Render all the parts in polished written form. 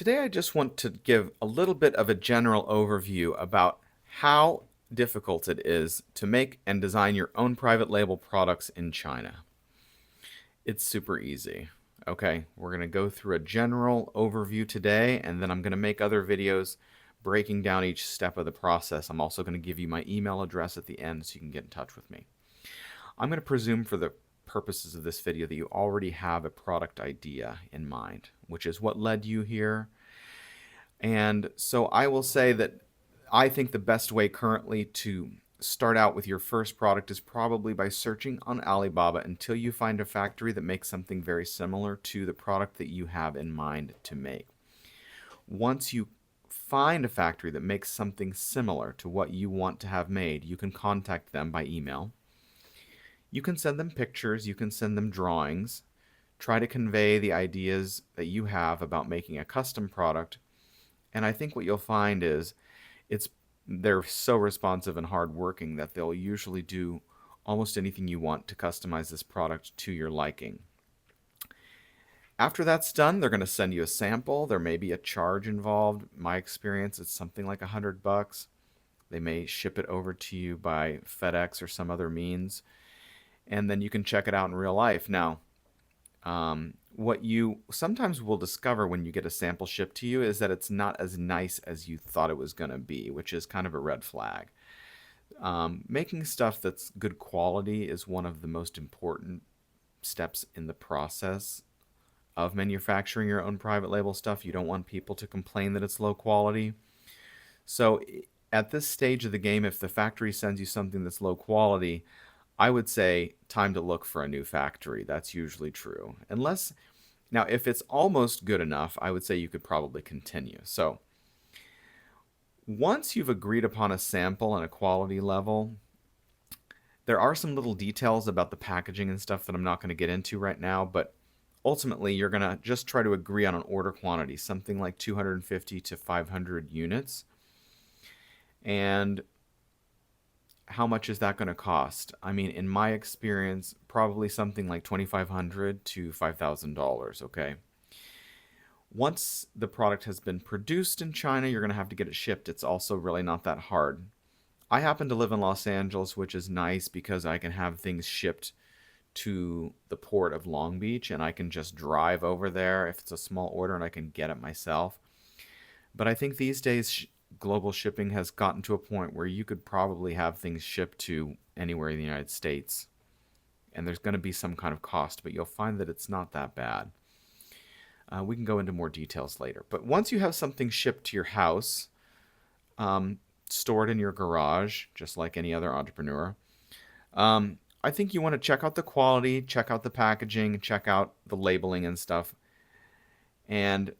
Today, I just want to give a little bit of a general overview about how difficult it is to make and design your own private label products in China. It's super easy. Okay, we're going to go through a general overview today, and then I'm going to make other videos breaking down each step of the process. I'm also going to give you my email address at the end so you can get in touch with me. I'm going to presume for the purposes of this video that you already have a product idea in mind, which is what led you here. And so I will say that I think the best way currently to start out with your first product is probably by searching on Alibaba until you find a factory that makes something very similar to the product that you have in mind to make. Once you find a factory that makes something similar to what you want to have made, you can contact them by email. You can send them pictures, you can send them drawings, try to convey the ideas that you have about making a custom product. And I think what you'll find is they're so responsive and hardworking that they'll usually do almost anything you want to customize this product to your liking. After that's done, they're going to send you a sample. There may be a charge involved. In my experience, it's something like $100. They may ship it over to you by FedEx or some other means, and then you can check it out in real life. Now, what you sometimes will discover when you get a sample shipped to you is that it's not as nice as you thought it was going to be, which is kind of a red flag. Making stuff that's good quality is one of the most important steps in the process of manufacturing your own private label stuff. You don't want people to complain that it's low quality. So at this stage of the game, if the factory sends you something that's low quality, I would say time to look for a new factory. That's usually true. Now, if it's almost good enough, I would say you could probably continue. So once you've agreed upon a sample and a quality level, there are some little details about the packaging and stuff that I'm not going to get into right now, but ultimately you're going to just try to agree on an order quantity, something like 250 to 500 units. And how much is that going to cost? I mean, in my experience, probably something like $2,500 to $5,000, okay? Once the product has been produced in China, you're going to have to get it shipped. It's also really not that hard. I happen to live in Los Angeles, which is nice because I can have things shipped to the port of Long Beach, and I can just drive over there if it's a small order and I can get it myself. But I think these days global shipping has gotten to a point where you could probably have things shipped to anywhere in the United States. And there's going to be some kind of cost, but you'll find that it's not that bad. We can go into more details later. But once you have something shipped to your house, stored in your garage, just like any other entrepreneur, I think you want to check out the quality, check out the packaging, check out the labeling and stuff. And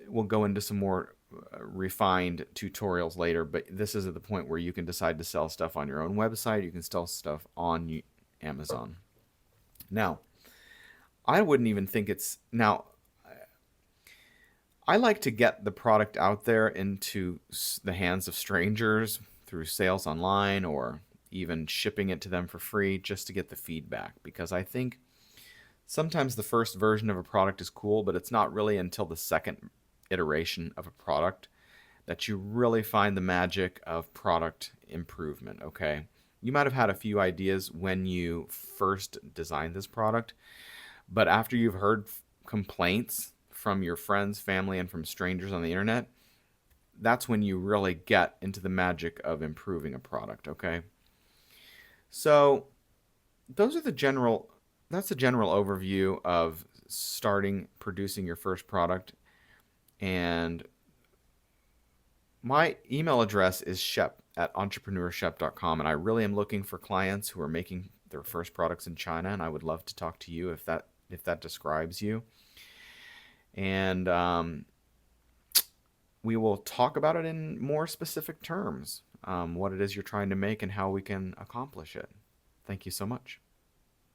we'll go into some more refined tutorials later, but this is at the point where you can decide to sell stuff on your own website. You can sell stuff on Amazon. Now, I wouldn't even think I like to get the product out there into the hands of strangers through sales online or even shipping it to them for free just to get the feedback, because I think sometimes the first version of a product is cool, but it's not really until the second iteration of a product that you really find the magic of product improvement, okay? You might have had a few ideas when you first designed this product, but after you've heard complaints from your friends, family, and from strangers on the internet, that's when you really get into the magic of improving a product, okay? So that's the general overview of starting producing your first product. And my email address is shep@entrepreneurshep.com, and I really am looking for clients who are making their first products in China, and I would love to talk to you if that describes you. And we will talk about it in more specific terms, what it is you're trying to make and how we can accomplish it. Thank you so much.